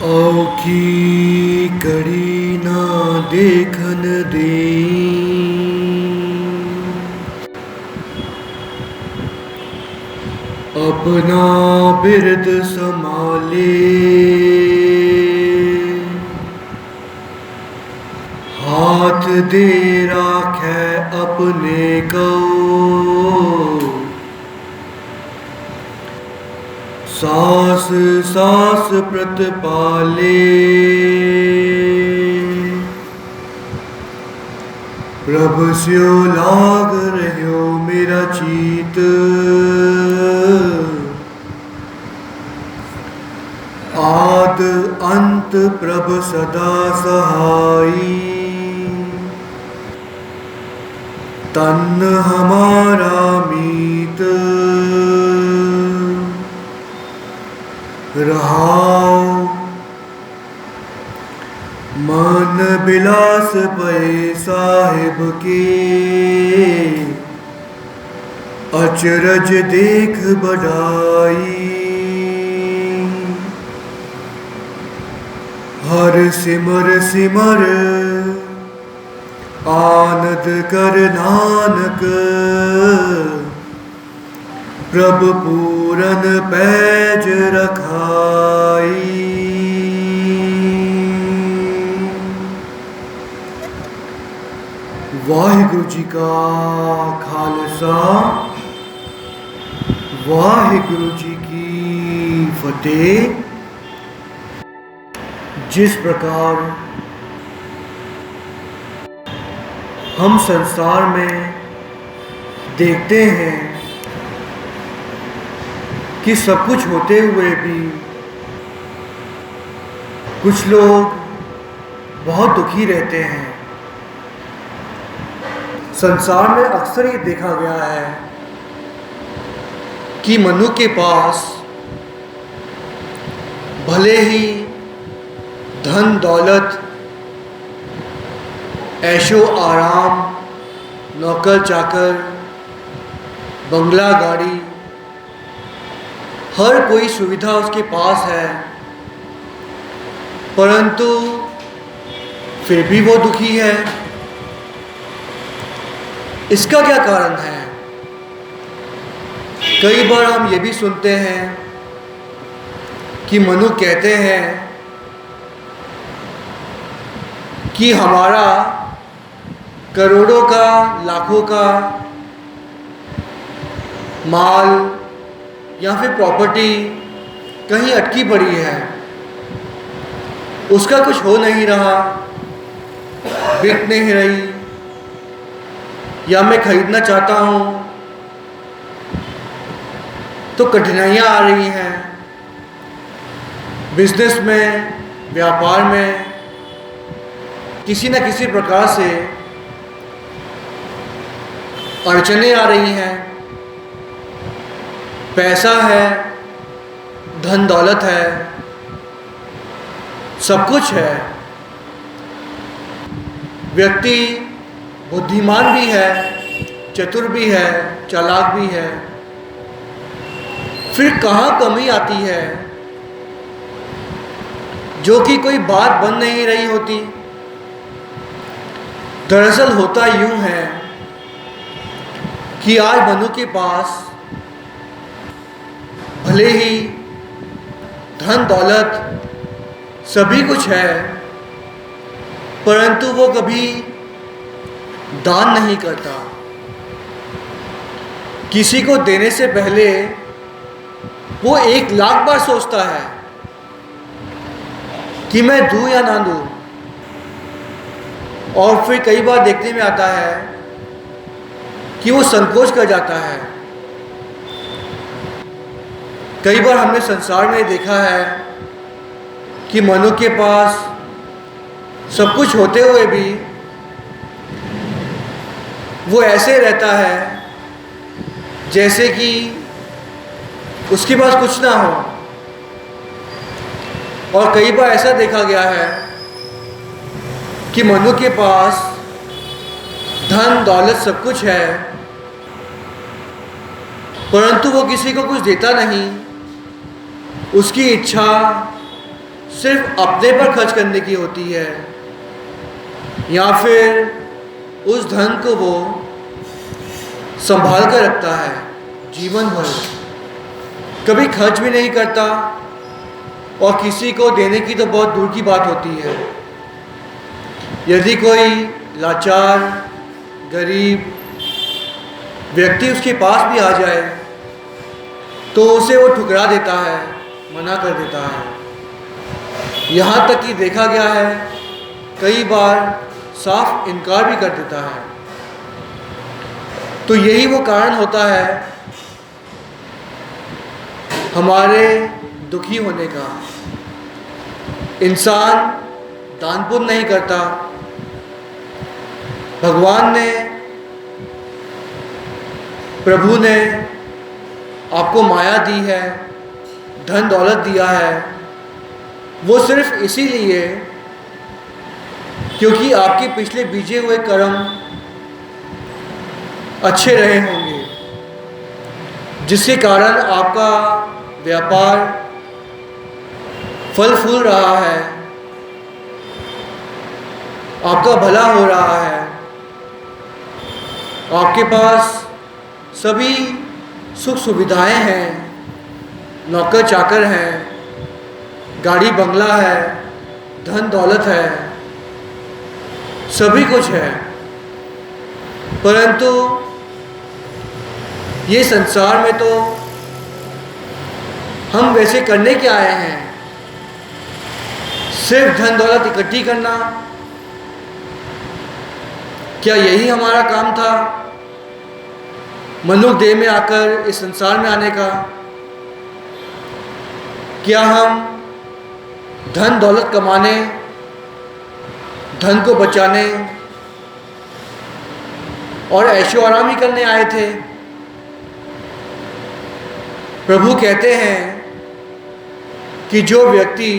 औखी कड़ी ना देखन देई, अपना बिरद संभाले, हाथ दे राखै अपने को, सास सास प्रतिपाले, प्रभु स्यो लाग रह्यो मेरा चीत, आद अंत प्रभु सदा सहाई, तन हमारा मीत, रहाओ मन बिलास पे साहिब के, अचरज देख बढ़ाई, हर सिमर सिमर आनंद कर नानक, प्रभु पूरन पैज रखाई। वाहिगुरु जी का खालसा, वाहिगुरु जी की फतेह। जिस प्रकार हम संसार में देखते हैं कि सब कुछ होते हुए भी कुछ लोग बहुत दुखी रहते हैं। संसार में अक्सर ये देखा गया है कि मनुष्य के पास भले ही धन दौलत, ऐशो आराम, नौकर चाकर, बंगला गाड़ी, हर कोई सुविधा उसके पास है, परंतु फिर भी वो दुखी है। इसका क्या कारण है? कई बार हम ये भी सुनते हैं कि मनुष्य कहते हैं कि हमारा करोड़ों का, लाखों का माल या फिर प्रॉपर्टी कहीं अटकी पड़ी है, उसका कुछ हो नहीं रहा, बिक नहीं रही, या मैं खरीदना चाहता हूँ तो कठिनाइयाँ आ रही हैं। बिजनेस में, व्यापार में किसी न किसी प्रकार से अड़चनें आ रही हैं। पैसा है, धन दौलत है, सब कुछ है, व्यक्ति बुद्धिमान भी है, चतुर भी है, चालाक भी है, फिर कहाँ कमी आती है जो कि कोई बात बन नहीं रही होती। दरअसल होता यूं है कि आज मनुष्य के पास भले ही धन दौलत सभी कुछ है, परंतु वो कभी दान नहीं करता। किसी को देने से पहले वो 1,00,000 बार सोचता है कि मैं दूं या ना दूं, और फिर कई बार देखने में आता है कि वो संकोच कर जाता है। कई बार हमने संसार में देखा है कि मनुष्य के पास सब कुछ होते हुए भी वो ऐसे रहता है जैसे कि उसके पास कुछ ना हो। और कई बार ऐसा देखा गया है कि मनुष्य के पास धन दौलत सब कुछ है, परंतु वो किसी को कुछ देता नहीं। उसकी इच्छा सिर्फ अपने पर खर्च करने की होती है, या फिर उस धन को वो संभाल कर रखता है जीवन भर, कभी खर्च भी नहीं करता, और किसी को देने की तो बहुत दूर की बात होती है। यदि कोई लाचार गरीब व्यक्ति उसके पास भी आ जाए तो उसे वो ठुकरा देता है, मना कर देता है। यहाँ तक कि देखा गया है कई बार साफ इनकार भी कर देता है। तो यही वो कारण होता है हमारे दुखी होने का। इंसान दान पुण्य नहीं करता। भगवान ने, प्रभु ने आपको माया दी है, धन दौलत दिया है, वो सिर्फ इसीलिए क्योंकि आपके पिछले बीजे हुए कर्म अच्छे रहे होंगे, जिसके कारण आपका व्यापार फल फूल रहा है, आपका भला हो रहा है, आपके पास सभी सुख सुविधाएं हैं, नौकर चाकर हैं, गाड़ी बंगला है, धन दौलत है, सभी कुछ है। परंतु ये संसार में तो हम वैसे करने क्या आए हैं? सिर्फ धन दौलत इकट्ठी करना, क्या यही हमारा काम था मनुष्य देह में आकर इस संसार में आने का? क्या हम धन दौलत कमाने, धन को बचाने और ऐशो आराम ही करने आए थे? प्रभु कहते हैं कि जो व्यक्ति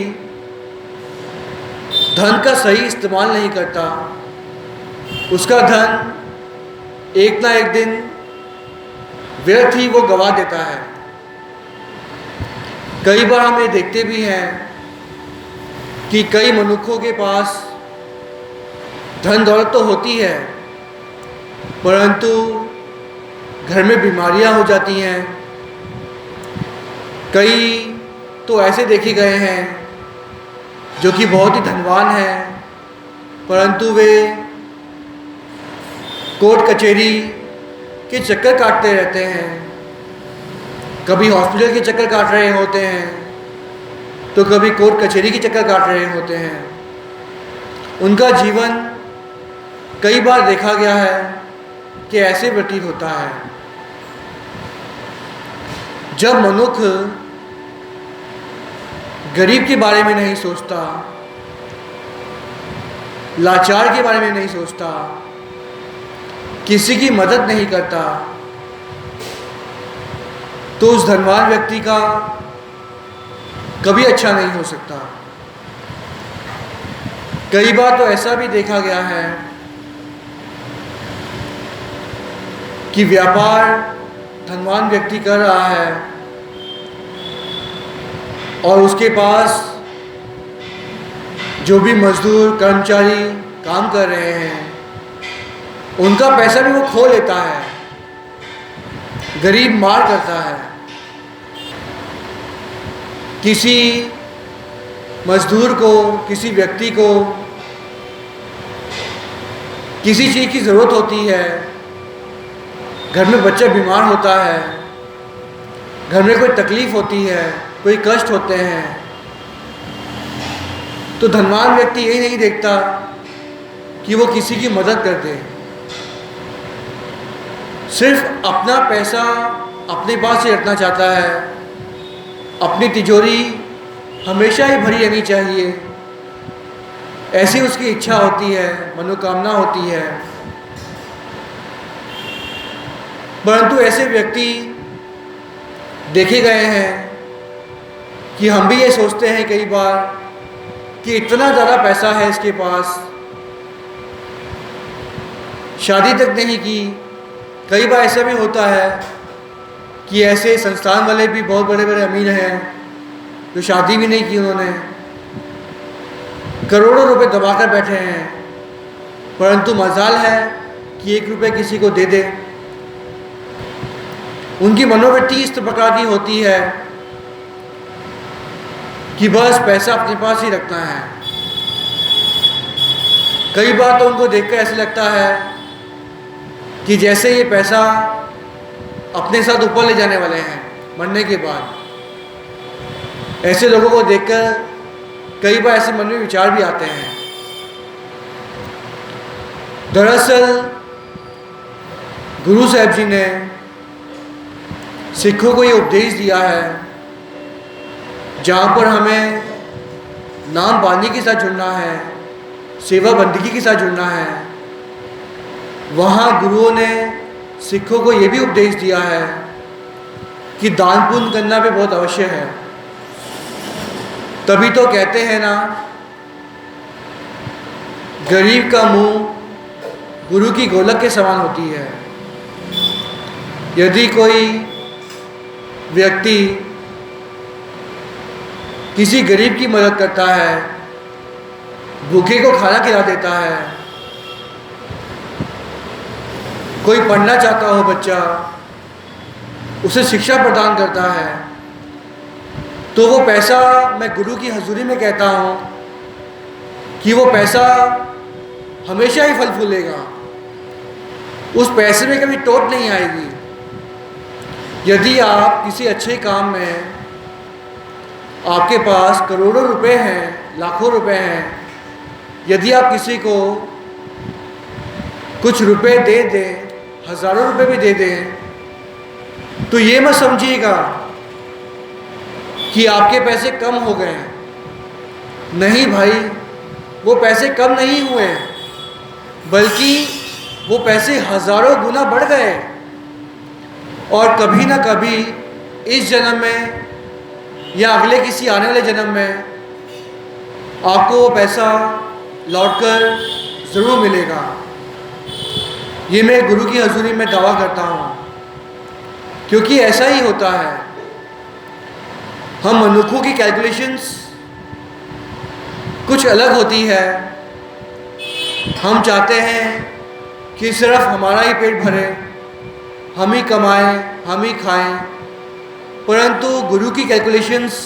धन का सही इस्तेमाल नहीं करता, उसका धन एक ना एक दिन व्यर्थ ही वो गवा देता है। कई बार हम ये देखते भी हैं कि कई मनुष्यों के पास धन दौलत तो होती है, परंतु घर में बीमारियां हो जाती हैं। कई तो ऐसे देखे गए हैं जो कि बहुत ही धनवान हैं, परंतु वे कोर्ट कचहरी के चक्कर काटते रहते हैं, कभी हॉस्पिटल के चक्कर काट रहे होते हैं, तो कभी कोर्ट कचहरी के चक्कर काट रहे होते हैं। उनका जीवन कई बार देखा गया है कि ऐसे व्यतीत होता है। जब मनुष्य गरीब के बारे में नहीं सोचता, लाचार के बारे में नहीं सोचता, किसी की मदद नहीं करता, तो उस धनवान व्यक्ति का कभी अच्छा नहीं हो सकता। कई बार तो ऐसा भी देखा गया है कि व्यापार धनवान व्यक्ति कर रहा है और उसके पास जो भी मजदूर कर्मचारी काम कर रहे हैं, उनका पैसा भी वो खो लेता है, गरीब मार करता है। किसी मजदूर को, किसी व्यक्ति को किसी चीज़ की ज़रूरत होती है, घर में बच्चा बीमार होता है, घर में कोई तकलीफ़ होती है, कोई कष्ट होते हैं, तो धनवान व्यक्ति यही नहीं देखता कि वो किसी की मदद कर दे। सिर्फ अपना पैसा अपने पास ही रखना चाहता है, अपनी तिजोरी हमेशा ही भरी रहनी चाहिए, ऐसी उसकी इच्छा होती है, मनोकामना होती है। परंतु ऐसे व्यक्ति देखे गए हैं कि हम भी ये सोचते हैं कई बार कि इतना ज़्यादा पैसा है इसके पास, शादी तक नहीं की। कई बार ऐसा भी होता है कि ऐसे संस्थान वाले भी बहुत बड़े बड़े अमीर हैं जो शादी भी नहीं की उन्होंने, करोड़ों रुपए दबाकर बैठे हैं, परंतु मजाल है कि 1 रुपये किसी को दे दे। उनकी मनोवृत्ति इस प्रकार की होती है कि बस पैसा अपने पास ही रखना है। कई बार तो उनको देखकर ऐसे लगता है कि जैसे ये पैसा अपने साथ ऊपर ले जाने वाले हैं मरने के बाद। ऐसे लोगों को देखकर कई बार ऐसे मन में विचार भी आते हैं। दरअसल गुरु साहब जी ने सिखों को ये उपदेश दिया है, जहाँ पर हमें नाम बानी के साथ जुड़ना है, सेवा बंदगी के साथ जुड़ना है, वहाँ गुरुओं ने सिखों को ये भी उपदेश दिया है कि दान पुण्य करना भी बहुत अवश्य है। तभी तो कहते हैं ना, गरीब का मुंह गुरु की गोलक के समान होती है। यदि कोई व्यक्ति किसी गरीब की मदद करता है, भूखे को खाना खिला देता है, कोई पढ़ना चाहता हो बच्चा, उसे शिक्षा प्रदान करता है, तो वो पैसा, मैं गुरु की हजूरी में कहता हूँ कि वो पैसा हमेशा ही फल फूलेगा। उस पैसे में कभी टोट नहीं आएगी। यदि आप किसी अच्छे काम में, आपके पास करोड़ों रुपए हैं, लाखों रुपए हैं, यदि आप किसी को कुछ रुपए दे दें, हज़ारों रुपए भी दे दें, तो ये मत समझिएगा कि आपके पैसे कम हो गए हैं। नहीं भाई, वो पैसे कम नहीं हुए, बल्कि वो पैसे हज़ारों गुना बढ़ गए। और कभी ना कभी इस जन्म में या अगले किसी आने वाले जन्म में आपको वो पैसा लौटकर ज़रूर मिलेगा। ये मैं गुरु की हजूरी में दावा करता हूँ, क्योंकि ऐसा ही होता है। हम मनुष्यों की कैलकुलेशंस कुछ अलग होती है। हम चाहते हैं कि सिर्फ हमारा ही पेट भरे, हम ही कमाएं, हम ही खाएं, परंतु गुरु की कैलकुलेशंस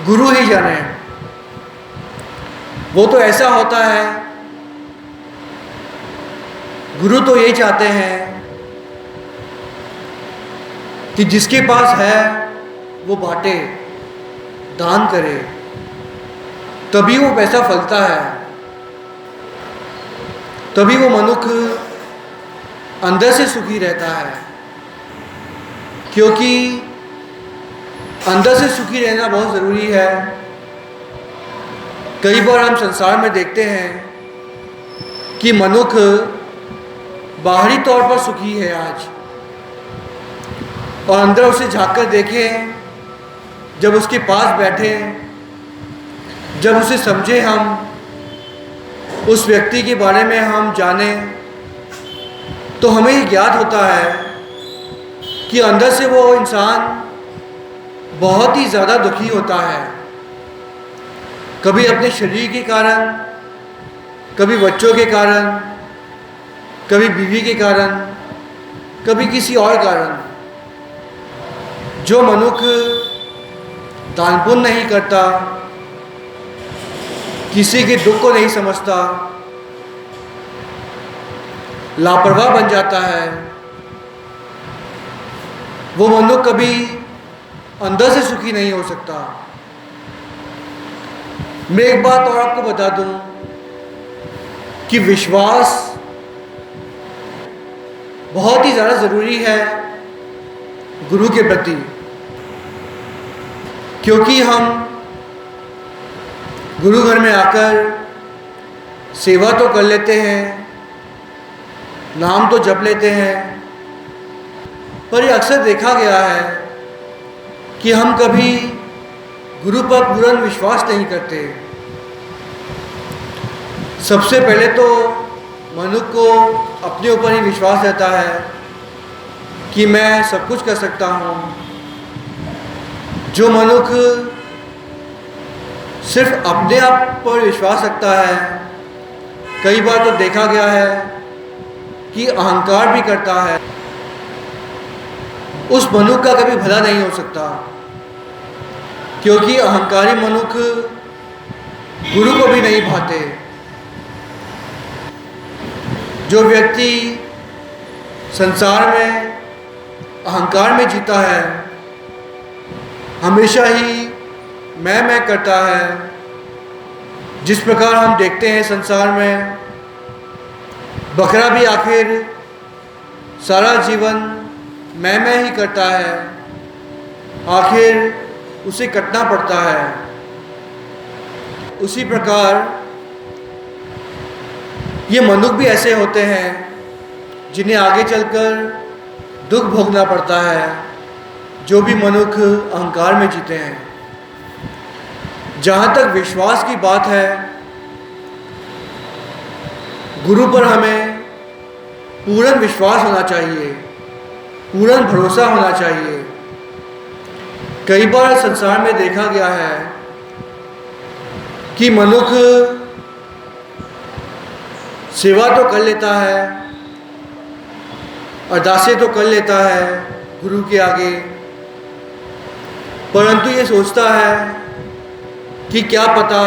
गुरु ही जाने। वो तो ऐसा होता है, गुरु तो ये चाहते हैं कि जिसके पास है वो बांटे, दान करे, तभी वो पैसा फलता है, तभी वो मनुष्य अंदर से सुखी रहता है। क्योंकि अंदर से सुखी रहना बहुत ज़रूरी है। कई बार हम संसार में देखते हैं कि मनुष्य बाहरी तौर पर सुखी है आज, और अंदर उसे झांक कर देखें, जब उसके पास बैठे, जब उसे समझे, हम उस व्यक्ति के बारे में हम जाने, तो हमें ये ज्ञात होता है कि अंदर से वो इंसान बहुत ही ज़्यादा दुखी होता है। कभी अपने शरीर के कारण, कभी बच्चों के कारण, कभी बीवी के कारण, कभी किसी और कारण। जो मनुष्य दान पुण्य नहीं करता, किसी के दुख को नहीं समझता, लापरवाह बन जाता है, वो मनुष्य कभी अंदर से सुखी नहीं हो सकता। मैं एक बात और आपको बता दूं कि विश्वास बहुत ही ज़्यादा ज़रूरी है गुरु के प्रति। क्योंकि हम गुरु घर में आकर सेवा तो कर लेते हैं, नाम तो जप लेते हैं, पर ये अक्सर देखा गया है कि हम कभी गुरु पर पूर्ण विश्वास नहीं करते। सबसे पहले तो मनुष्य को अपने ऊपर ही विश्वास रहता है कि मैं सब कुछ कर सकता हूँ। जो मनुष्य सिर्फ अपने आप पर विश्वास रखता है, कई बार तो देखा गया है कि अहंकार भी करता है, उस मनुष्य का कभी भला नहीं हो सकता, क्योंकि अहंकारी मनुष्य गुरु को भी नहीं भाते। जो व्यक्ति संसार में अहंकार में जीता है, हमेशा ही मैं करता है, जिस प्रकार हम देखते हैं संसार में बकरा भी आखिर सारा जीवन मैं ही करता है, आखिर उसे कटना पड़ता है। उसी प्रकार ये मनुष्य भी ऐसे होते हैं जिन्हें आगे चलकर दुख भोगना पड़ता है, जो भी मनुष्य अहंकार में जीते हैं। जहाँ तक विश्वास की बात है, गुरु पर हमें पूर्ण विश्वास होना चाहिए, पूर्ण भरोसा होना चाहिए। कई बार संसार में देखा गया है कि मनुष्य सेवा तो कर लेता है, अरदासें तो कर लेता है गुरु के आगे, परंतु ये सोचता है कि क्या पता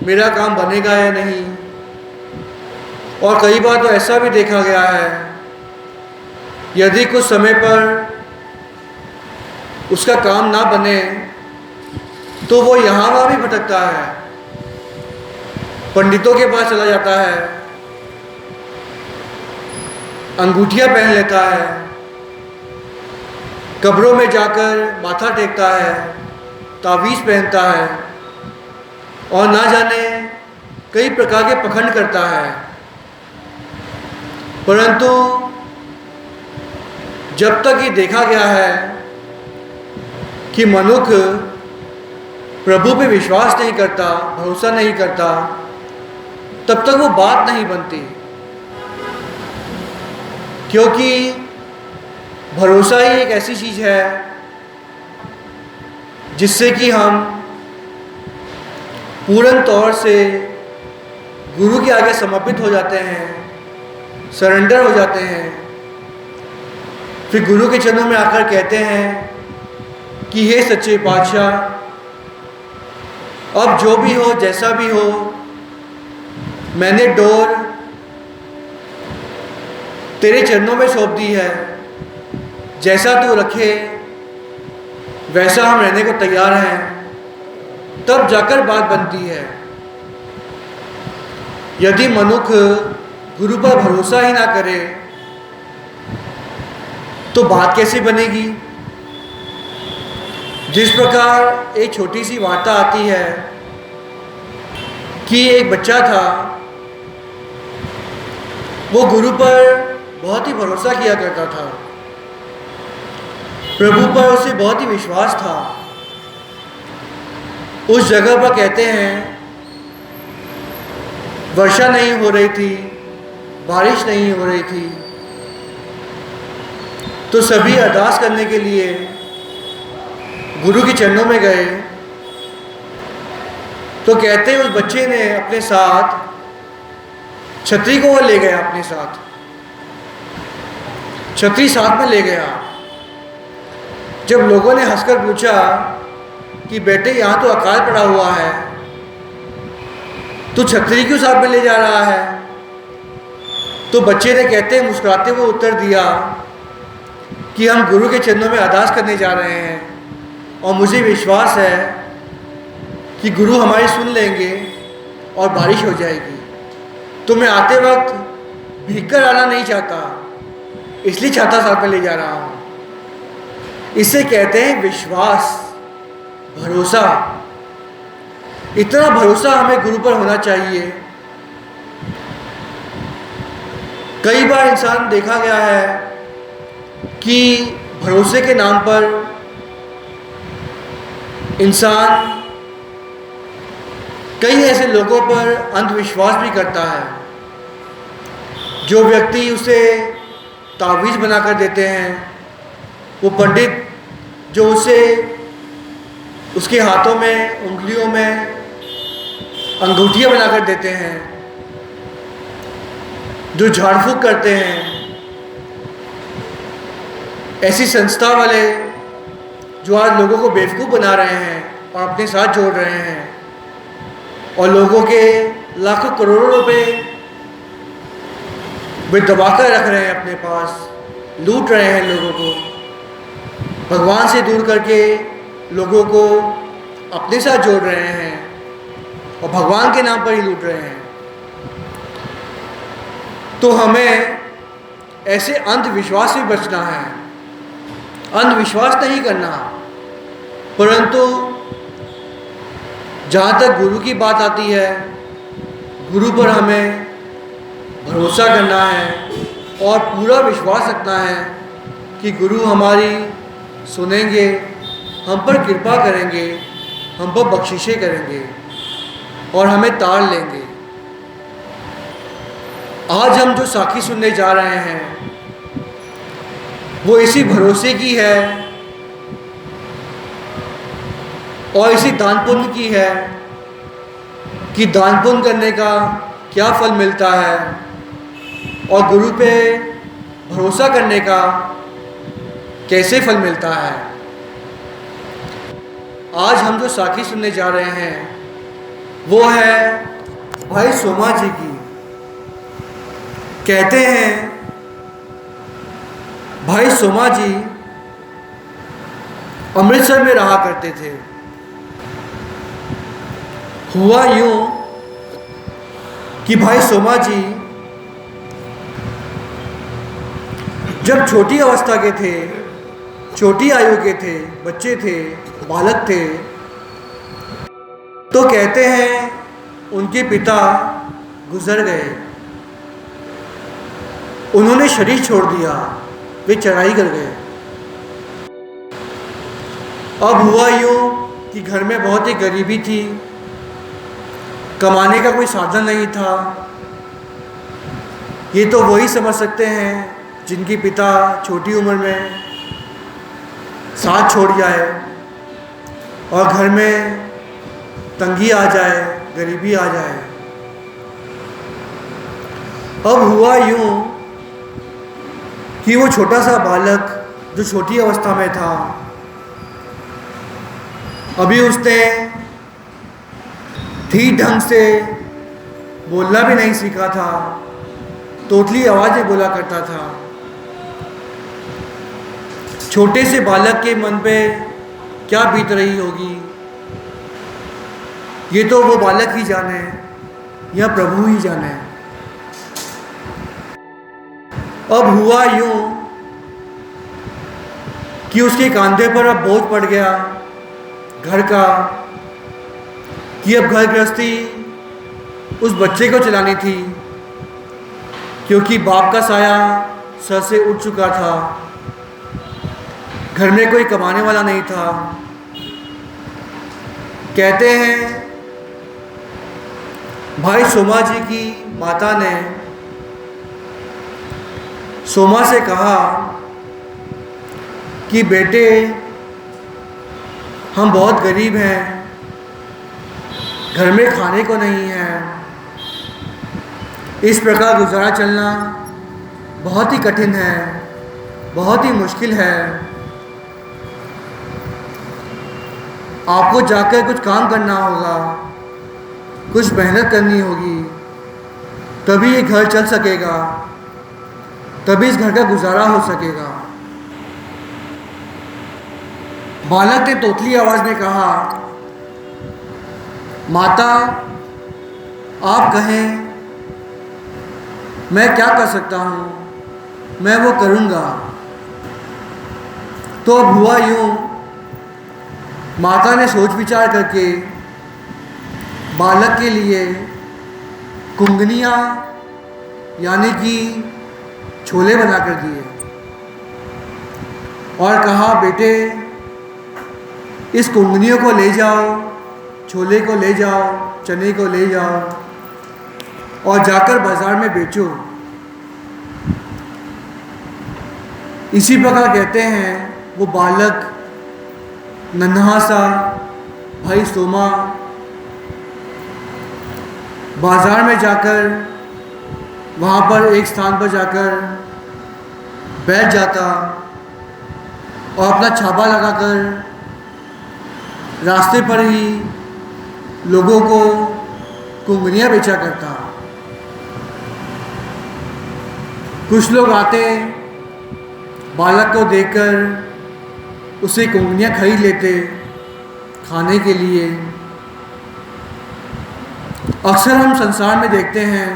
मेरा काम बनेगा या नहीं। और कई बार तो ऐसा भी देखा गया है, यदि कुछ समय पर उसका काम ना बने तो वो यहाँ वहाँ भी भटकता है, पंडितों के पास चला जाता है, अंगूठियाँ पहन लेता है, कब्रों में जाकर माथा टेकता है, तावीज़ पहनता है और ना जाने कई प्रकार के पखंड करता है। परंतु जब तक ये देखा गया है कि मनुष्य प्रभु पे विश्वास नहीं करता, भरोसा नहीं करता, तब तक वो बात नहीं बनती, क्योंकि भरोसा ही एक ऐसी चीज़ है जिससे कि हम पूर्ण तौर से गुरु के आगे समर्पित हो जाते हैं, सरेंडर हो जाते हैं। फिर गुरु के चरणों में आकर कहते हैं कि हे सच्चे पातशाह, अब जो भी हो, जैसा भी हो, मैंने डोर तेरे चरणों में सौंप दी है, जैसा तू रखे वैसा हम रहने को तैयार हैं। तब जाकर बात बनती है। यदि मनुष्य गुरु पर भरोसा ही ना करे तो बात कैसे बनेगी। जिस प्रकार एक छोटी सी वार्ता आती है कि एक बच्चा था, वो गुरु पर बहुत ही भरोसा किया करता था, प्रभु पर उसे बहुत ही विश्वास था। उस जगह पर कहते हैं वर्षा नहीं हो रही थी, बारिश नहीं हो रही थी, तो सभी अरदास करने के लिए गुरु के चरणों में गए। तो कहते हैं उस बच्चे ने अपने साथ छतरी को वो ले गया, अपने साथ छतरी साथ में ले गया। जब लोगों ने हंसकर पूछा कि बेटे यहाँ तो अकाल पड़ा हुआ है, तू छतरी क्यों साथ में ले जा रहा है, तो बच्चे ने कहते हैं मुस्कुराते हुए उत्तर दिया कि हम गुरु के चरणों में अरदास करने जा रहे हैं और मुझे विश्वास है कि गुरु हमारी सुन लेंगे और बारिश हो जाएगी। तो मैं आते वक्त भीग कर आना नहीं चाहता, इसलिए छाता साथ में ले जा रहा हूँ। इसे कहते हैं विश्वास, भरोसा। इतना भरोसा हमें गुरु पर होना चाहिए। कई बार इंसान देखा गया है कि भरोसे के नाम पर इंसान कई ऐसे लोगों पर अंधविश्वास भी करता है। जो व्यक्ति उसे तावीज़ बनाकर देते हैं, वो पंडित जो उसके हाथों में, उंगलियों में अंगूठियाँ बनाकर देते हैं, जो झाड़ फूक करते हैं। ऐसी संस्था वाले जो आज लोगों को बेवकूफ़ बना रहे हैं और अपने साथ जोड़ रहे हैं और लोगों के लाखों करोड़ों रुपए वे दबा कर रख रहे हैं अपने पास, लूट रहे हैं लोगों को, भगवान से दूर करके लोगों को अपने साथ जोड़ रहे हैं और भगवान के नाम पर ही लूट रहे हैं। तो हमें ऐसे अंधविश्वास से बचना है, अंधविश्वास नहीं करना, परंतु जहाँ तक गुरु की बात आती है, गुरु पर हमें भरोसा करना है और पूरा विश्वास रखना है कि गुरु हमारी सुनेंगे, हम पर कृपा करेंगे, हम पर बख्शिशें करेंगे और हमें तार लेंगे। आज हम जो साखी सुनने जा रहे हैं वो इसी भरोसे की है और इसी दान पुण्य की है कि दान पुण्य करने का क्या फल मिलता है और गुरु पे भरोसा करने का कैसे फल मिलता है। आज हम जो साखी सुनने जा रहे हैं वो है भाई सोमा जी की। कहते हैं भाई सोमा जी अमृतसर में रहा करते थे। हुआ यूं कि भाई सोमा जी जब छोटी अवस्था के थे, छोटी आयु के थे, बच्चे थे, बालक थे, तो कहते हैं उनके पिता गुजर गए, उन्होंने शरीर छोड़ दिया, वे चढ़ाई कर गए। अब हुआ यूं कि घर में बहुत ही गरीबी थी, कमाने का कोई साधन नहीं था। ये तो वही समझ सकते हैं जिनके पिता छोटी उम्र में साथ छोड़ जाए और घर में तंगी आ जाए, गरीबी आ जाए। अब हुआ यूं कि वो छोटा सा बालक जो छोटी अवस्था में था, अभी उसने ठीक ढंग से बोलना भी नहीं सीखा था, तोतली आवाज़ में बोला करता था। छोटे से बालक के मन पे क्या बीत रही होगी ये तो वो बालक ही जाने या प्रभु ही जाने। अब हुआ यूं कि उसके कंधे पर अब बोझ पड़ गया घर का, कि अब घर गृहस्थी उस बच्चे को चलानी थी, क्योंकि बाप का साया सर से उठ चुका था, घर में कोई कमाने वाला नहीं था। कहते हैं भाई सोमा जी की माता ने सोमा से कहा कि बेटे हम बहुत गरीब हैं, घर में खाने को नहीं है, इस प्रकार गुजारा चलना बहुत ही कठिन है, बहुत ही मुश्किल है। आपको जाकर कुछ काम करना होगा, कुछ मेहनत करनी होगी, तभी ये घर चल सकेगा, तभी इस घर का गुजारा हो सकेगा। बालक ने तोतली आवाज़ में कहा, माता आप कहें मैं क्या कर सकता हूँ, मैं वो करूँगा। तो अब हुआ यूँ, माता ने सोच विचार करके बालक के लिए कुंगनियाँ यानी कि छोले बना कर दिए और कहा बेटे इस कुंगनियों को ले जाओ, छोले को ले जाओ, चने को ले जाओ और जाकर बाज़ार में बेचो। इसी प्रकार कहते हैं वो बालक नन्हा सा भाई सोमा बाजार में जाकर वहाँ पर एक स्थान पर जाकर बैठ जाता और अपना छापा लगाकर रास्ते पर ही लोगों को कुंगनियाँ बेचा करता। कुछ लोग आते, बालक को देखकर उसे कुंगनियाँ खरीद लेते खाने के लिए। अक्सर हम संसार में देखते हैं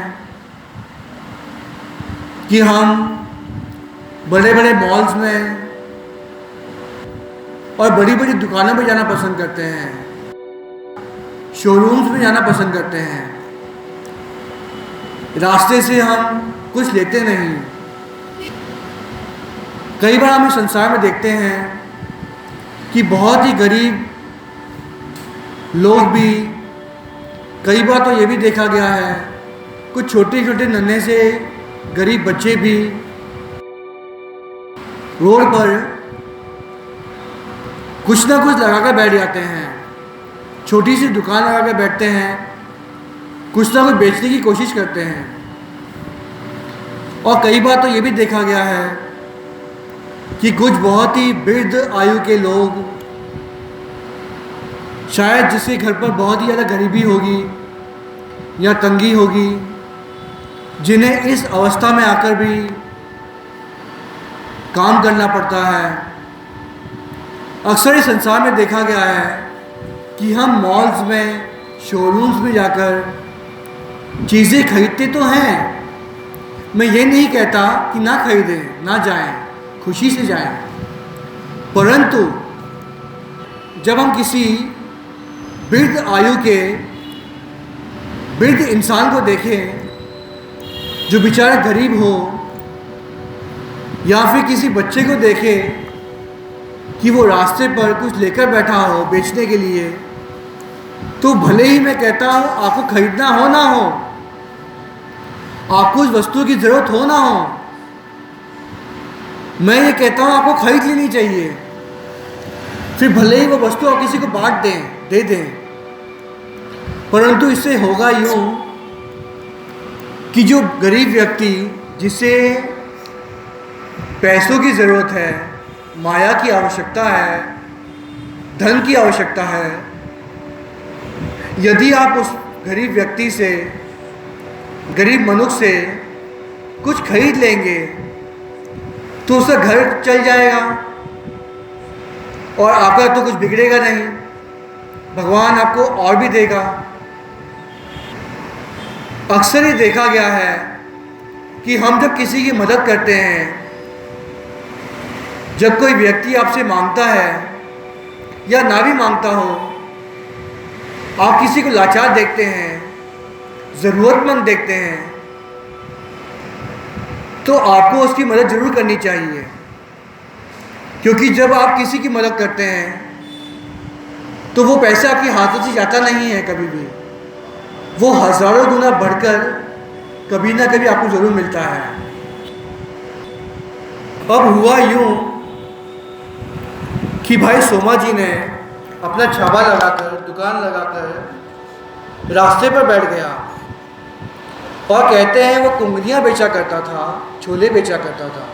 कि हम बड़े बड़े मॉल्स में और बड़ी बड़ी दुकानों में जाना पसंद करते हैं, शोरूम्स में जाना पसंद करते हैं। रास्ते से हम कुछ लेते नहीं। कई बार हम इस संसार में देखते हैं कि बहुत ही गरीब लोग भी, कई बार तो ये भी देखा गया है कुछ छोटे छोटे नन्हे से गरीब बच्चे भी रोड पर कुछ ना कुछ लगा कर बैठ जाते हैं, छोटी सी दुकान लगा कर बैठते हैं, कुछ ना कुछ बेचने की कोशिश करते हैं। और कई बार तो ये भी देखा गया है कि कुछ बहुत ही वृद्ध आयु के लोग, शायद जिसके घर पर बहुत ही ज़्यादा गरीबी होगी या तंगी होगी, जिन्हें इस अवस्था में आकर भी काम करना पड़ता है। अक्सर इस संसार में देखा गया है कि हम मॉल्स में, शोरूम्स में जाकर चीज़ें खरीदते तो हैं। मैं ये नहीं कहता कि ना खरीदें, ना जाएं, खुशी से जाएं, परंतु जब हम किसी वृद्ध आयु के वृद्ध इंसान को देखें जो बेचारा गरीब हो, या फिर किसी बच्चे को देखें कि वो रास्ते पर कुछ लेकर बैठा हो बेचने के लिए, तो भले ही मैं कहता हूँ आपको खरीदना हो ना हो, आपको उस वस्तु की ज़रूरत हो ना हो, मैं ये कहता हूँ आपको खरीद लेनी चाहिए। फिर भले ही वो वस्तु आप किसी को बांट दें, दे दें, परंतु इससे होगा यूँ कि जो गरीब व्यक्ति, जिसे पैसों की ज़रूरत है, माया की आवश्यकता है, धन की आवश्यकता है, यदि आप उस गरीब व्यक्ति से, गरीब मनुष्य से कुछ खरीद लेंगे तो उसका घर चल जाएगा और आपका तो कुछ बिगड़ेगा नहीं, भगवान आपको और भी देगा। अक्सर ही देखा गया है कि हम जब किसी की मदद करते हैं, जब कोई व्यक्ति आपसे मांगता है या ना भी मांगता हो, आप किसी को लाचार देखते हैं, ज़रूरतमंद देखते हैं, तो आपको उसकी मदद ज़रूर करनी चाहिए। क्योंकि जब आप किसी की मदद करते हैं तो वो पैसा आपके हाथों से जाता नहीं है कभी भी, वो हज़ारों गुना बढ़कर कभी ना कभी आपको ज़रूर मिलता है। अब हुआ यूँ कि भाई सोमा जी ने अपना छाबा लगाकर, दुकान लगाकर रास्ते पर बैठ गया और कहते हैं वो कुंगनियाँ बेचा करता था, छोले बेचा करता था।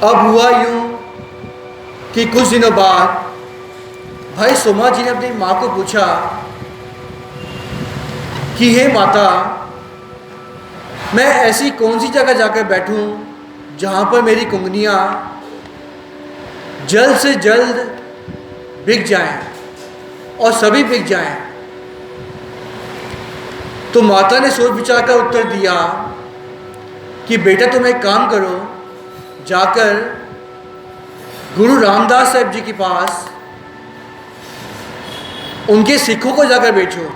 अब हुआ यूँ कि कुछ दिनों बाद भाई सोमा जी ने अपनी माँ को पूछा कि हे माता, मैं ऐसी कौन सी जगह जाकर बैठूं जहाँ पर मेरी कुंगनियाँ जल्द से जल्द बिक जाएं और सभी बिक जाएं। तो माता ने सोच विचार कर उत्तर दिया कि बेटा तुम एक काम करो, जाकर गुरु रामदास साहब जी के पास उनके सिखों को जाकर बेचो,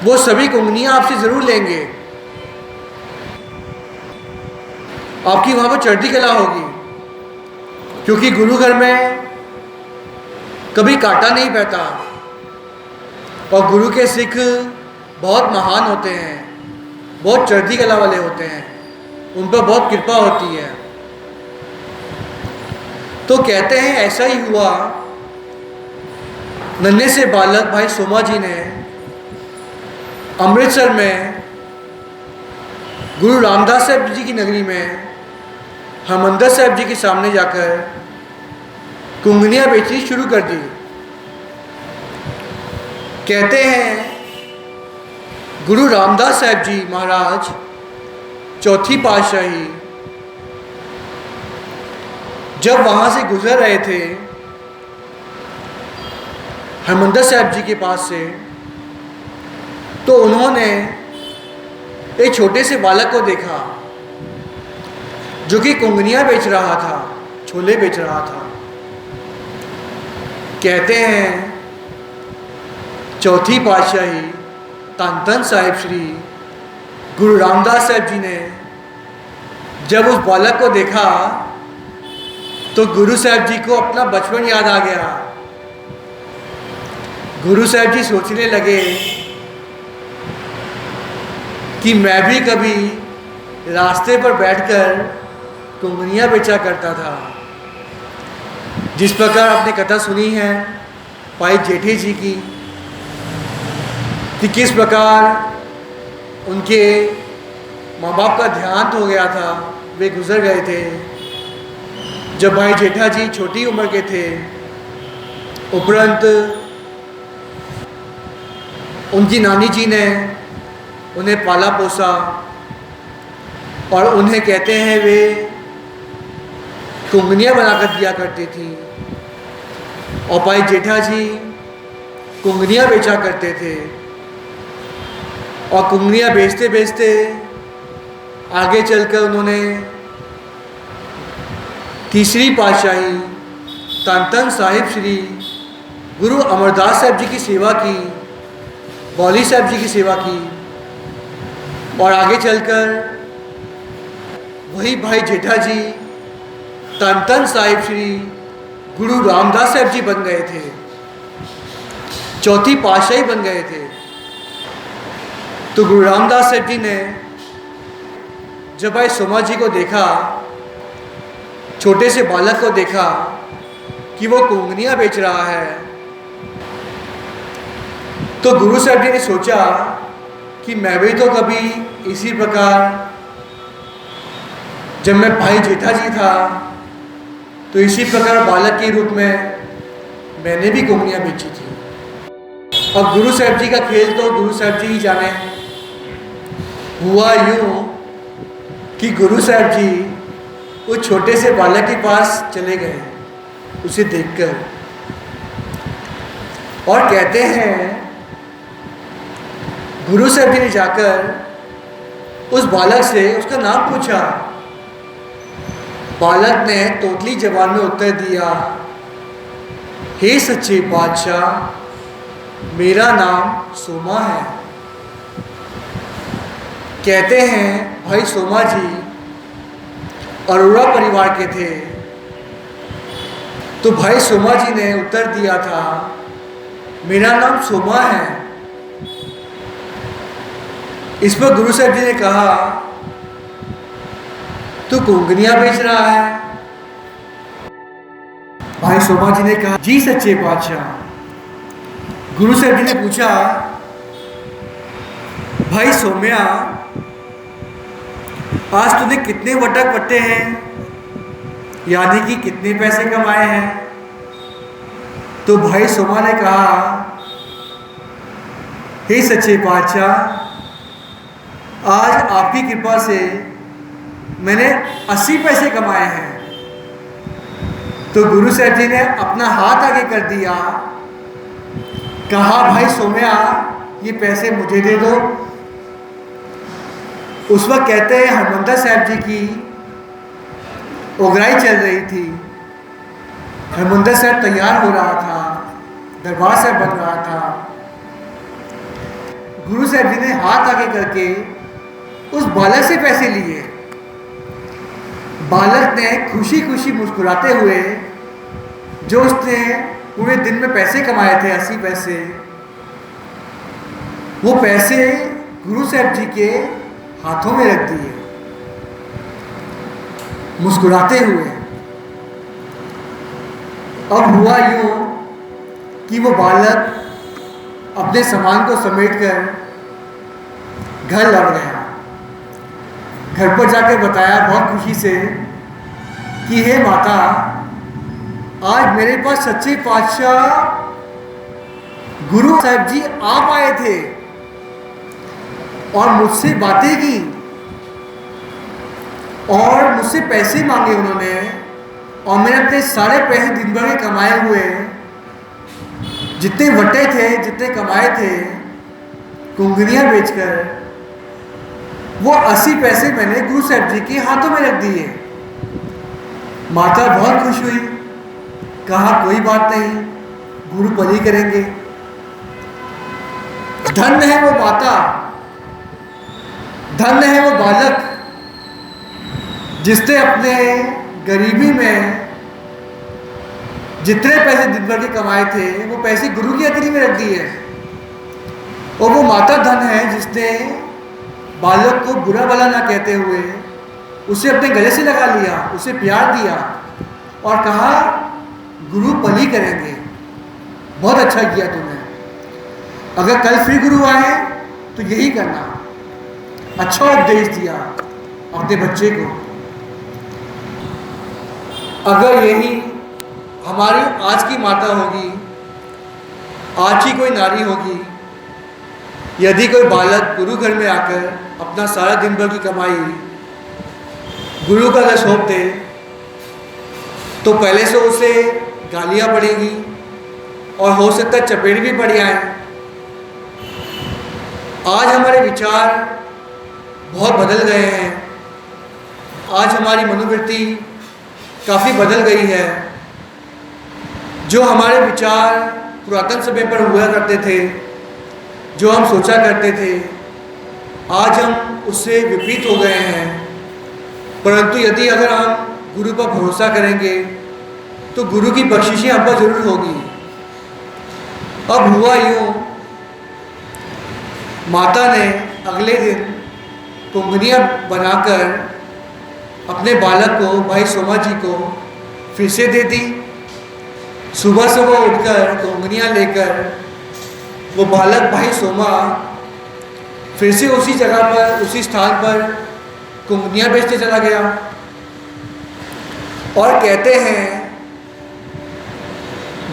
वो सभी कुंगनियाँ आपसे ज़रूर लेंगे, आपकी वहाँ पर चढ़ती कला होगी। क्योंकि गुरु घर में कभी कांटा नहीं बहता और गुरु के सिख बहुत महान होते हैं, बहुत चढ़ती कला वाले होते हैं, उन पर बहुत कृपा होती है। तो कहते हैं ऐसा ही हुआ, नन्हे से बालक भाई सोमा जी ने अमृतसर में गुरु रामदास साहब जी की नगरी में हरमंदिर साहब जी के सामने जाकर कुंगनियाँ बेचनी शुरू कर दी। कहते हैं गुरु रामदास साहब जी महाराज चौथी पातशाही जब वहाँ से गुजर रहे थे हरमंदिर साहब जी के पास से, तो उन्होंने एक छोटे से बालक को देखा जो कि कुंगनियाँ बेच रहा था, छोले बेच रहा था। कहते हैं चौथी पातशाही धन धन साहिब श्री गुरु रामदास साहब जी ने जब उस बालक को देखा तो गुरु साहब जी को अपना बचपन याद आ गया। गुरु साहब जी सोचने लगे कि मैं भी कभी रास्ते पर बैठकर कुंगनियाँ बेचा करता था। जिस प्रकार आपने कथा सुनी है भाई जेठे जी की कि किस प्रकार उनके माँ बाप का देहांत हो गया था, वे गुजर गए थे जब भाई जेठा जी छोटी उम्र के थे। उपरंत उनकी नानी जी ने उन्हें पाला पोसा और उन्हें कहते हैं वे कुंगनियाँ बनाकर दिया करती थी और भाई जेठा जी कुंगनियाँ बेचा करते थे। और कुंगनियाँ बेचते बेचते आगे चलकर उन्होंने तीसरी पातशाही धन धन साहिब श्री गुरु अमरदास साहब जी की सेवा की, बौली साहब जी की सेवा की और आगे चलकर वही भाई जेठा जी धन धन साहिब श्री गुरु रामदास साहब जी बन गए थे, चौथी पातशाही बन गए थे। तो गुरु रामदास साहब जी ने जब भाई सोमा जी को देखा, छोटे से बालक को देखा कि वो कुंगनियाँ बेच रहा है, तो गुरु साहब जी ने सोचा कि मैं भी तो कभी इसी प्रकार जब मैं भाई जेठा जी था तो इसी प्रकार बालक के रूप में मैंने भी कुंगनियाँ बेची थी। और गुरु साहब जी का खेल तो गुरु साहब जी ही जाने। हुआ यूँ कि गुरु साहब जी उस छोटे से बालक के पास चले गए उसे देखकर और कहते हैं गुरु साहब जी ने जाकर उस बालक से उसका नाम पूछा। बालक ने तोतली जबान में उत्तर दिया, हे सच्चे बादशाह, मेरा नाम सोमा है। कहते हैं भाई सोमा जी अरोड़ा परिवार के थे। तो भाई सोमा जी ने उत्तर दिया था, मेरा नाम सोमा है। इस पर गुरु साहब जी ने कहा, तू कुंगनियाँ बेच रहा है? भाई सोमा जी ने कहा, जी सच्चे बादशाह। गुरु साहब जी ने पूछा, भाई सोम्या, आज तूने कितने वटक वट्टे हैं, यानी कि कितने पैसे कमाए हैं? तो भाई सोमा ने कहा, हे सच्चे बादशाह, आज आपकी कृपा से मैंने 80 पैसे कमाए हैं। तो गुरु साहब जी ने अपना हाथ आगे कर दिया, कहा, भाई सोम्या, ये पैसे मुझे दे दो। उस वक्त कहते हैं हरमंदिर साहब जी की उगराई चल रही थी, हरमंदिर साहब तैयार हो रहा था, दरबार साहब बन रहा था। गुरु साहब जी ने हाथ आगे करके उस बालक से पैसे लिए। बालक ने खुशी खुशी मुस्कुराते हुए, जो उसने पूरे दिन में पैसे कमाए थे 80 पैसे, वो पैसे गुरु साहब जी के हाथों में रख दिए, मुस्कुराते हुए। अब हुआ यूँ कि वो बालक अपने सामान को समेटकर घर लौट गया। घर पर जाकर बताया बहुत खुशी से कि हे माता, आज मेरे पास सच्चे पातशाह गुरु साहब जी आप आए थे और मुझसे बातें की और मुझसे पैसे मांगे उन्होंने, और मैंने अपने सारे पैसे दिन भर के कमाए हुए जितने वटे थे, जितने कमाए थे कुंगरियाँ बेचकर, वो 80 पैसे मैंने गुरु साहब जी के हाथों में रख दिए। माता बहुत खुश हुई, कहा कोई बात नहीं, गुरु भली करेंगे। धन्य है वो माता, धन्य है वो बालक जिसने अपने गरीबी में जितने पैसे दिन भर के कमाए थे वो पैसे गुरु की हथेली में रख दिए। और वो माता धन है जिसने बालक को बुरा भला ना कहते हुए उसे अपने गले से लगा लिया, उसे प्यार दिया और कहा गुरु भली करेंगे, बहुत अच्छा किया तुमने। अगर कल फिर गुरु आए तो यही करना। अच्छा उपदेश दिया अपने बच्चे को। अगर यही हमारी आज की माता होगी, आज की कोई नारी होगी, यदि कोई बालक गुरु घर में आकर अपना सारा दिन भर की कमाई गुरु का अगर सौंप दे तो पहले से उसे गालियाँ पड़ेगी और हो सकता है चपेट भी पड़ जाए। आज हमारे विचार बहुत बदल गए हैं, आज हमारी मनोवृत्ति काफ़ी बदल गई है। जो हमारे विचार पुरातन समय पर हुआ करते थे, जो हम सोचा करते थे, आज हम उससे विपरीत हो गए हैं। परंतु यदि अगर हम गुरु पर भरोसा करेंगे तो गुरु की बख्शिशें हम पर जरूर होगी। अब हुआ यूँ, माता ने अगले दिन कुंगनियाँ बनाकर अपने बालक को, भाई सोमा जी को फिर से दे दी। सुबह सुबह उठकर कुंगनियाँ लेकर वो बालक भाई सोमा फिर से उसी जगह पर, उसी स्थान पर कुंगनियाँ बेचने चला गया। और कहते हैं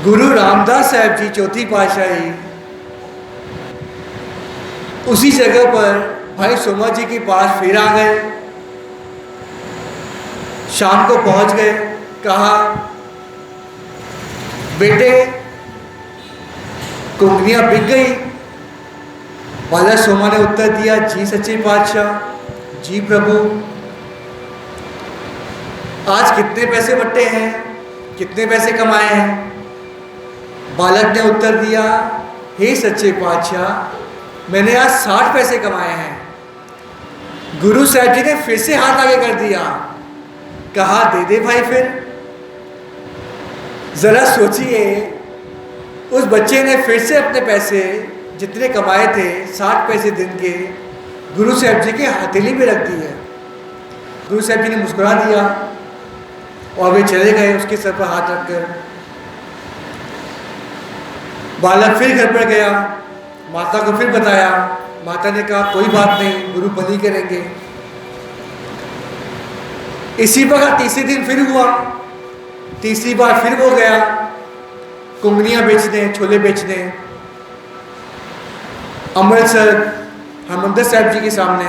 गुरु रामदास साहब जी चौथी पातशाही उसी जगह पर भाई सोमा जी के पास फिर आ गए। शाम को पहुंच गए, कहा बेटे कुंगनियाँ बिक गई। बालक सोमा ने उत्तर दिया, जी सच्चे पातशाह, जी प्रभु। आज कितने पैसे बट्टे हैं, कितने पैसे कमाए हैं? बालक ने उत्तर दिया, हे सच्चे पातशाह, मैंने आज 60 पैसे कमाए हैं। गुरु साहब जी ने फिर से हाथ आगे कर दिया, कहा दे दे भाई फिर। जरा सोचिए, उस बच्चे ने फिर से अपने पैसे जितने कमाए थे 60 पैसे दिन के गुरु साहब जी के हथेली में रख दिए। गुरु साहब जी ने मुस्कुरा दिया और वे चले गए उसके सर पर हाथ रखकर। बालक फिर घर पर गया, माता को फिर बताया। माता ने कहा कोई बात नहीं, गुरु भली करेंगे। इसी प्रकार तीसरे दिन फिर हुआ, तीसरी बार फिर वो गया कुंगनियाँ बेचने, छोले बेचने अमृतसर हरमंदिर साहब जी के सामने।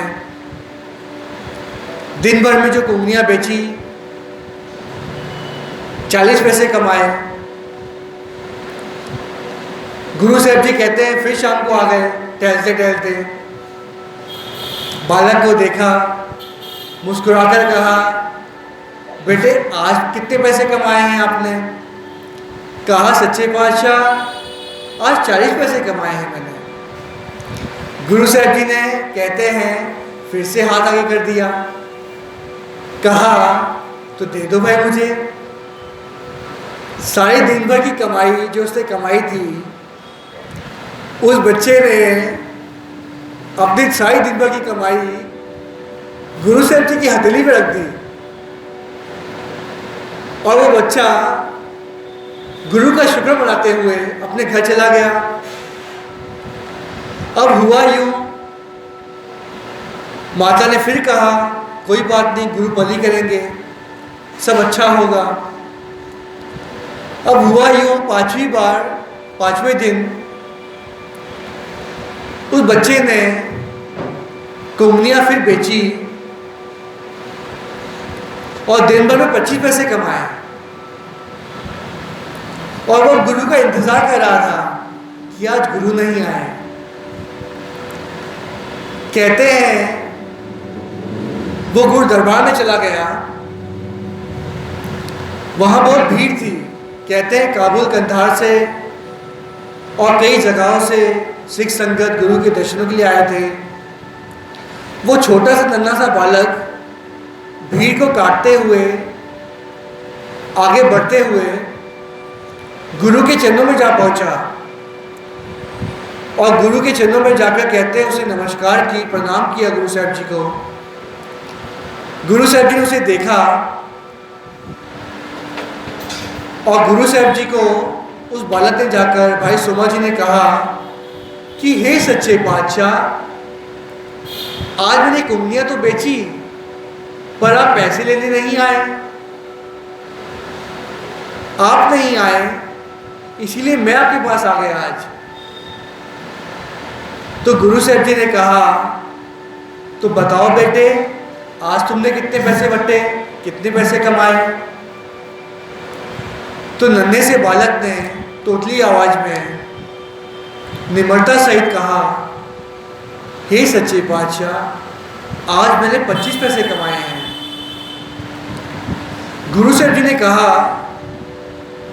दिन भर में जो कुंगनियाँ बेची 40 पैसे कमाए। गुरु साहब जी कहते हैं फिर शाम को आ गए टहलते टहलते। बालक को देखा, मुस्कुराकर कहा बेटे आज कितने पैसे कमाए हैं आपने? कहा सच्चे पातशाह आज 40 पैसे कमाए हैं मैंने। गुरु साहब जी ने कहते हैं फिर से हाथ आगे कर दिया, कहा तो दे दो भाई मुझे। सारे दिन भर की कमाई जो उसने कमाई थी उस बच्चे ने अपनी सारी दिन भर की कमाई गुरु साहब जी की हथेली पे रख दी। और वो बच्चा गुरु का शुक्र मनाते हुए अपने घर चला गया। अब हुआ यूं, माता ने फिर कहा कोई बात नहीं, गुरु बलि करेंगे, सब अच्छा होगा। अब हुआ यूं, पांचवें दिन उस बच्चे ने कुंगनियाँ फिर बेची और दिन भर में 25 पैसे कमाए। और वो गुरु का इंतजार कर रहा था कि आज गुरु नहीं आए। कहते हैं वो गुरु दरबार में चला गया, वहां बहुत भीड़ थी। कहते हैं काबुल, कंधार से और कई जगहों से सिख संगत गुरु के दर्शनों के लिए आए थे। वो छोटा सा नन्हा सा बालक भीड़ को काटते हुए आगे बढ़ते हुए गुरु के चरणों में जा पहुंचा और गुरु के चरणों में जाकर कहते हैं उसे नमस्कार की, प्रणाम किया गुरु साहब जी को। गुरु साहब जी ने उसे देखा और गुरु साहब जी को उस बालक ने जाकर भाई सोमा जी ने कहा कि हे सच्चे बादशाह, आज मैंने कुंगनियाँ तो बेची पर आप पैसे लेने नहीं आए। आप नहीं आए इसीलिए मैं आपके पास आ गया आज। तो गुरु साहब जी ने कहा तो बताओ बेटे, आज तुमने कितने पैसे बट्टे, कितने पैसे कमाए। तो नन्हे से बालक ने तोतली आवाज में निम्रता सहित कहा, हे सच्चे बादशाह, आज मैंने 25 पैसे कमाए हैं। गुरु साहब जी ने कहा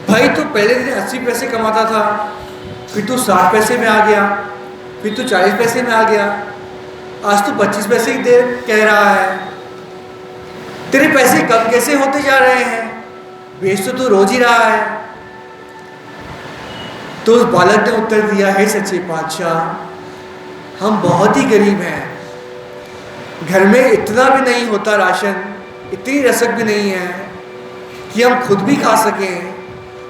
भाई तू पहले दिन 80 पैसे कमाता था, फिर तू 60 पैसे में आ गया, फिर तू 40 पैसे में आ गया, आज तू 25 पैसे ही दे कह रहा है। तेरे पैसे कम कैसे होते जा रहे हैं, बेच तो तू रोज ही रहा है। तो उस बालक ने उत्तर दिया, हे सच्चे बादशाह, हम बहुत ही गरीब हैं, घर में इतना भी नहीं होता राशन, इतनी रसक भी नहीं है कि हम खुद भी खा सकें,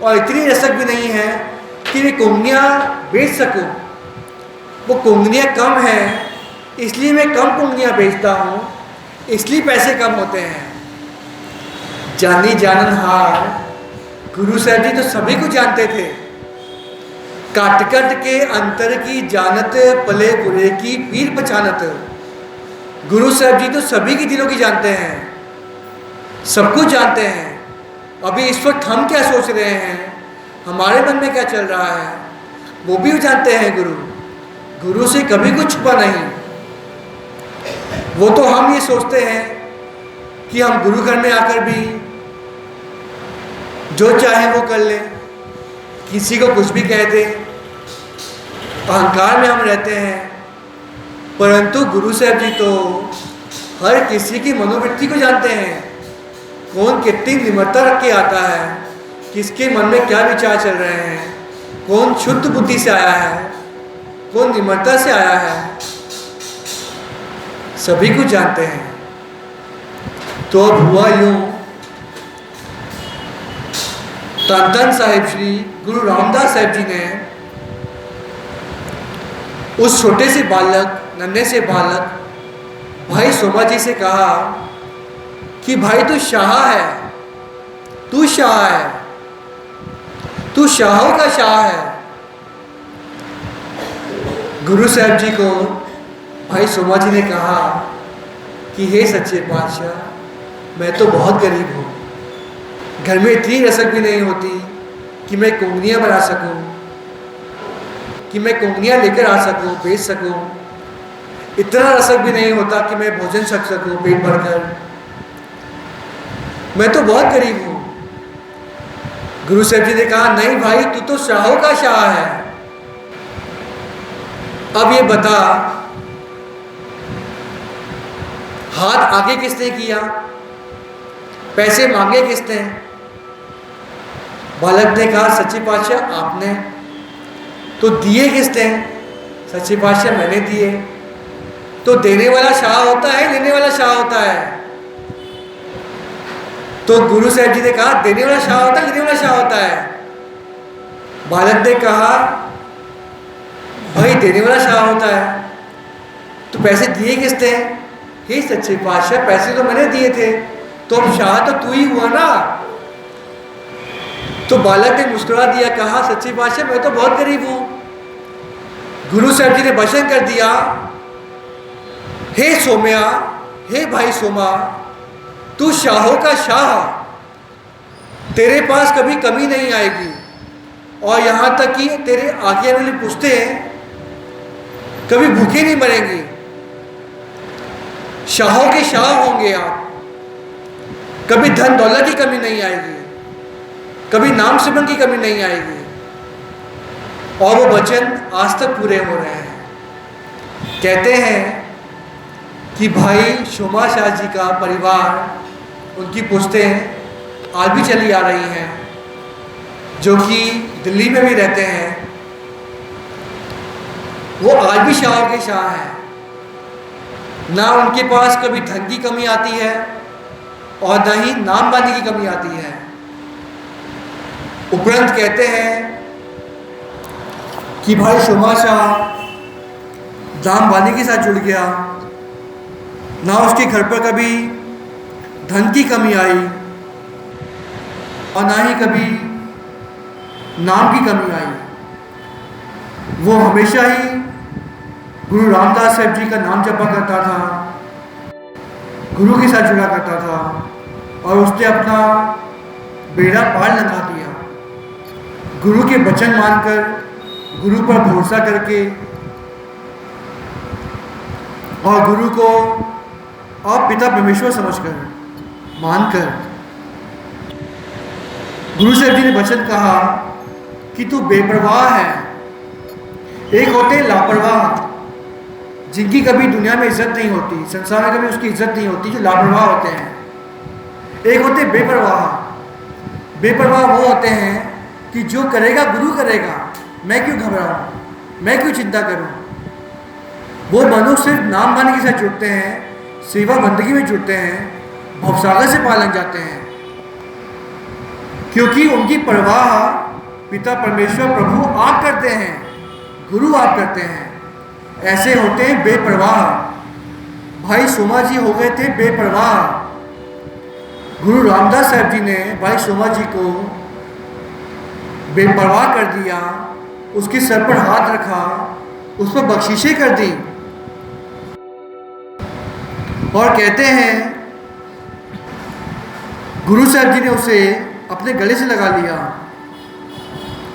और इतनी रसक भी नहीं है कि मैं कुंगनियाँ बेच सकूं। वो कुंगनियाँ कम है इसलिए मैं कम कुंगनियाँ बेचता हूँ, इसलिए पैसे कम होते हैं। जानी जाननहार गुरु साहब जी तो सभी को जानते थे, काटकट के अंतर की जानत, पले बुरे की पीर पहचानत। गुरु साहब जी तो सभी की दिलों की जानते हैं, सब कुछ जानते हैं। अभी इस वक्त हम क्या सोच रहे हैं, हमारे मन में क्या चल रहा है, वो भी जानते हैं गुरु। गुरु से कभी कुछ छुपा नहीं। वो तो हम ये सोचते हैं कि हम गुरु घर में आकर भी जो चाहे वो कर लें, किसी को कुछ भी कह दें, अहंकार में हम रहते हैं। परंतु गुरु साहब जी तो हर किसी की मनोवृत्ति को जानते हैं, कौन कितनी निम्रता रख के आता है, किसके मन में क्या विचार चल रहे हैं, कौन शुद्ध बुद्धि से आया है, कौन निम्रता से आया है, सभी कुछ जानते हैं। तो अब हुआ यूं, धन धन साहिब श्री गुरु रामदास साहिब जी ने उस छोटे से बालक, नन्हे से बालक भाई सोमा जी से कहा कि भाई तू शाह है, तू शाह है, तू शाहों का शाह है। गुरु साहब जी को भाई सोमा जी ने कहा कि हे सच्चे बादशाह, मैं तो बहुत गरीब हूँ, घर में इतनी रसक भी नहीं होती कि मैं कुंगनियाँ बना सकूँ, कि मैं कुंगनियाँ लेकर आ सकूँ, बेच सकूँ। इतना रसक भी नहीं होता कि मैं भोजन छक सकूँ पेट भरकर। मैं तो बहुत गरीब हूँ। गुरु साहब जी ने कहा नहीं भाई, तू तो शाहों का शाह है। अब ये बता, हाथ आगे किसने किया, पैसे मांगे किसने? बालक ने कहा सच्चे पातशाह आपने। तो दिए किसने? सच्चे पातशाह मैंने दिए। तो देने वाला शाह होता है, लेने वाला शाह होता है? तो गुरु साहब जी ने कहा देने वाला शाह होता है, लेने वाला शाह होता है। बालक ने कहा, भाई देने वाला शाह होता है, तो पैसे दिए किसने? हे सच्चे पातशाह, पैसे तो मैंने दिए थे, तो अब शाह तो तू ही हुआ ना। तो बालक ने मुस्कुरा दिया, कहा, सच्चे पातशाह मैं तो बहुत गरीब हूं। गुरु साहब जी ने भाषण कर दिया, हे सोम्या, हे भाई सोमा, तू शाहों का शाह, तेरे पास कभी कमी नहीं आएगी, और यहां तक कि तेरे आगे वाले पूछते हैं कभी भूखे नहीं मरेंगे। शाहों के शाह होंगे आप, कभी धन दौलत की कमी नहीं आएगी, कभी नाम सिमरन की कमी नहीं आएगी। और वो वचन आज तक पूरे हो रहे हैं। कहते हैं कि भाई सोमा शाह जी का परिवार, उनकी पुश्तें आज भी चली आ रही हैं, जो कि दिल्ली में भी रहते हैं। वो आज भी शाह के शाह हैं। ना उनके पास कभी धन की कमी आती है और न ही नाम बानी की कमी आती है। उपरंत कहते हैं कि भाई सोमा शाह नाम बानी के साथ जुड़ गया, ना उसके घर पर कभी धन की कमी आई और ना ही कभी नाम की कमी आई। वो हमेशा ही गुरु रामदास साहब जी का नाम जपा करता था, गुरु के साथ जुड़ा करता था, और उसने अपना बेड़ा पार लगा दिया। गुरु के वचन मानकर, गुरु पर भरोसा करके, और गुरु को आप पिता परमेश्वर समझकर, मानकर, गुरु साहब जी ने वचन कहा कि तू बेपरवाह है। एक होते हैं लापरवाह, जिनकी कभी दुनिया में इज्जत नहीं होती, संसार में कभी उसकी इज्जत नहीं होती, जो लापरवाह होते हैं। एक होते हैं बेपरवाह। बेपरवाह वो होते हैं कि जो करेगा गुरु करेगा, मैं क्यों घबराऊं, मैं क्यों चिंता करूं। वो मनुष्य सिर्फ नाम बानी के साथ जुड़ते हैं, सेवा बंदगी में जुड़ते हैं, भवसागर से पार लग जाते हैं, क्योंकि उनकी परवाह पिता परमेश्वर प्रभु आप करते हैं, गुरु आप करते हैं। ऐसे होते हैं बेपरवाह। भाई सोमा जी हो गए थे बेपरवाह। गुरु रामदास साहब जी ने भाई सोमा जी को बेपरवाह कर दिया, उसके सर पर हाथ रखा, उस पर बख्शिशें कर दी, और कहते हैं गुरु साहब जी ने उसे अपने गले से लगा लिया।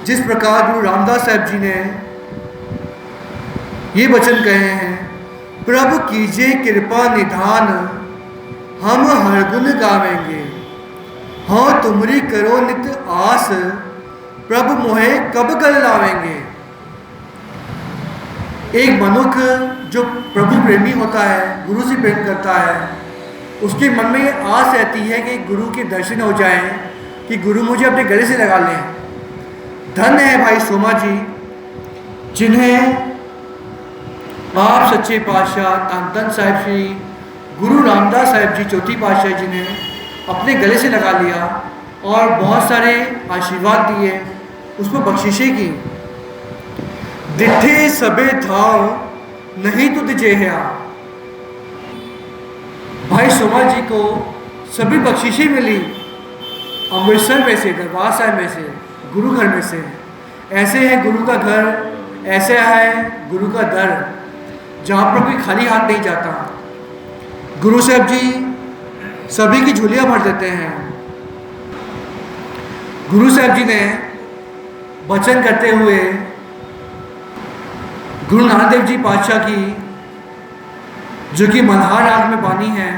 जिस प्रकार गुरु रामदास साहब जी ने ये वचन कहे हैं, प्रभु कीजिए कृपा निधान, हम हर गुण गावेंगे, हाँ तुमरी करो नित आस, प्रभु मोहे कब गल लावेंगे। एक मनुष्य जो प्रभु प्रेमी होता है, गुरु से प्रेम करता है, उसके मन में ये आस रहती है कि गुरु के दर्शन हो जाएं, कि गुरु मुझे अपने गले से लगा लें। धन्य है भाई सोमा जी, जिन्हें आप सच्चे पातशाह धन धन साहिब श्री गुरु रामदास साहिब जी चौथी पातशाह जी ने अपने गले से लगा लिया और बहुत सारे आशीर्वाद दिए, उस पर बख्शिशें की। दिठे सबे थाव नहीं तुझ जेहा। भाई सोमा जी को सभी बख्शिशें मिली, अमृतसर में से, दरबार साहिब में से, गुरु घर में से। ऐसे है गुरु का घर, ऐसे है गुरु का दर, जहाँ पर कोई खाली हाथ नहीं जाता। गुरु साहब जी सभी की झोलियाँ भर देते हैं। गुरु साहब जी ने वचन करते हुए गुरु नानक देव जी पातशाह की, जो कि मल्हार राग में बानी है,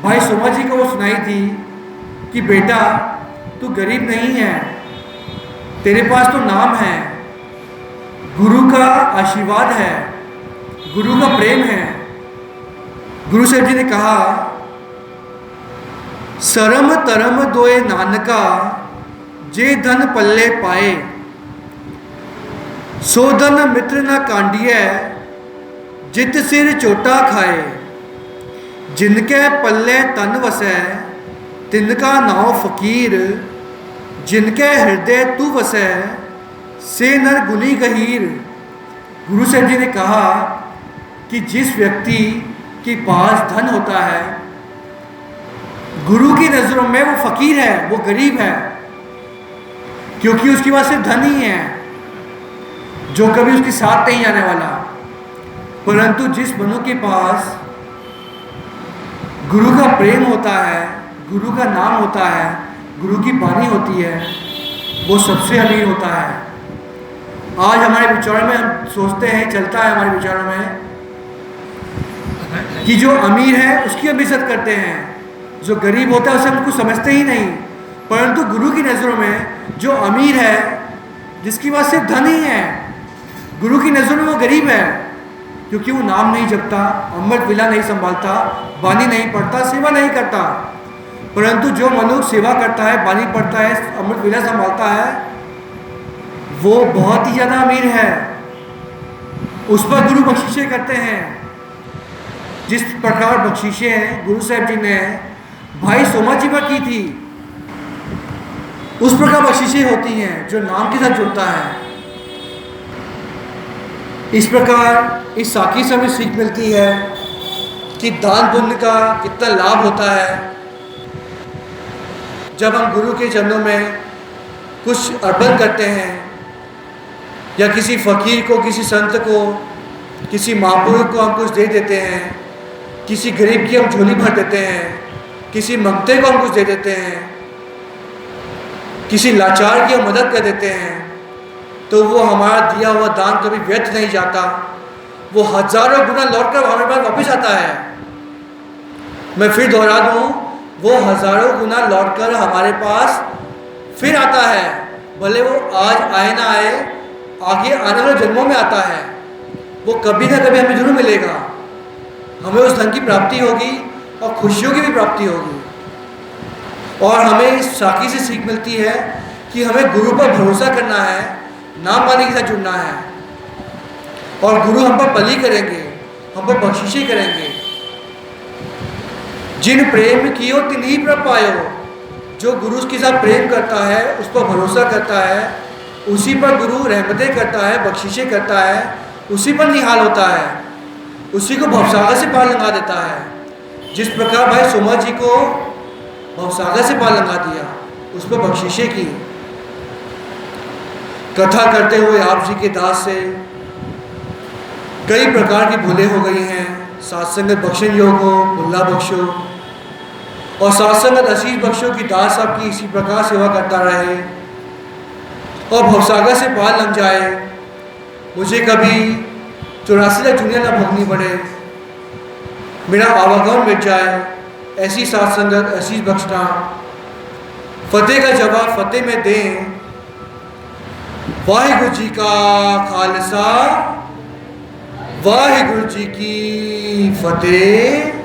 भाई सोमा जी को वो सुनाई थी कि बेटा तू गरीब नहीं है, तेरे पास तो नाम है, गुरु का आशीर्वाद है, गुरु का प्रेम है। गुरु साहब जी ने कहा, सरम तरम दोए नानका, जे धन पल्ले पाए, सो धन मित्र न कांडिए, जित सिर चोटा खाए। जिनके पल्ले तन वसै, तिनका नाव फकीर, जिनके हृदय तू वसै, से नर गुनी गहीर। गुरु साहब जी ने कहा कि जिस व्यक्ति के पास धन होता है, गुरु की नज़रों में वो फकीर है, वो गरीब है, क्योंकि उसके पास सिर्फ धन ही है जो कभी उसके साथ नहीं आने वाला। परंतु जिस मनु के पास गुरु का प्रेम होता है, गुरु का नाम होता है, गुरु की बानी होती है, वो सबसे अमीर होता है। आज हमारे विचारों में हम सोचते हैं, चलता है हमारे विचारों में कि जो अमीर है उसकी हम इज्जत करते हैं, जो गरीब होता है उसे हम उसको समझते ही नहीं। परंतु गुरु की नज़रों में जो अमीर है, जिसकी पास सिर्फ धन ही है, गुरु की नज़रों में वो गरीब है, क्योंकि वो नाम नहीं जपता, अमृत विला नहीं संभालता, बानी नहीं पढ़ता, सेवा नहीं करता। परंतु जो मनुष्य सेवा करता है, बानी पढ़ता है, अमृत विला संभालता है, वो बहुत ही ज़्यादा अमीर है। उस पर गुरु बख्शिशें करते हैं। जिस प्रकार बख्शिशें गुरु साहब जी ने भाई सोमा जी पर की थी, उस प्रकार बख्शिशें होती हैं जो नाम के साथ जुड़ता है। इस प्रकार इस साखी से हमें सीख मिलती है कि दान पुण्य का कितना लाभ होता है। जब हम गुरु के चरणों में कुछ अर्पण करते हैं, या किसी फकीर को, किसी संत को, किसी महापुरुष को हम कुछ दे देते हैं, किसी गरीब की हम झोली भर देते हैं, किसी मंगते को हम कुछ दे देते हैं, किसी लाचार की हम मदद कर देते हैं, तो वो हमारा दिया हुआ दान कभी व्यर्थ नहीं जाता। वो हजारों गुना लौटकर हमारे पास वापस आता है। मैं फिर दोहरा दूँ, वो हजारों गुना लौटकर हमारे पास फिर आता है। भले वो आज आए ना आए, आगे आने वाले जन्मों में आता है, वो कभी ना कभी हमें जरूर मिलेगा। हमें उस धन की प्राप्ति होगी और खुशियों की भी प्राप्ति होगी। और हमें इस साखी से सीख मिलती है कि हमें गुरु पर भरोसा करना है, नाम वाले के साथ जुड़ना है, और गुरु हम पर बलि करेंगे, हम पर बख्शिशें करेंगे। जिन प्रेम कियो तिन्ही पर पायो। जो गुरु के साथ प्रेम करता है, उस पर भरोसा करता है, उसी पर गुरु रहमतें करता है, बख्शिशें करता है, उसी पर निहाल होता है, उसी को भवसागर से पार लगा देता है। जिस प्रकार भाई सोमा जी को भवसागर से पार लगा दिया, उस पर बख्शिशें की। कथा करते हुए आप जी के दास से कई प्रकार की भूलें हो गई हैं। सात्संगत बख्शन योग हो, मुल्ला बख्शो, और सात्संगत आशीष बख्शो की दास आपकी इसी प्रकार सेवा करता रहे और भवसागर से पार लग जाए। मुझे कभी 84 लाख दुनिया ना भोगनी पड़े, मेरा आवागमन मिट जाए। ऐसी सात्संगत आशीष बख्शना। फतेह का जवाब फतेह में दें। वाहिगुरु जी का खालसा, वाहिगुरु जी की फतेह।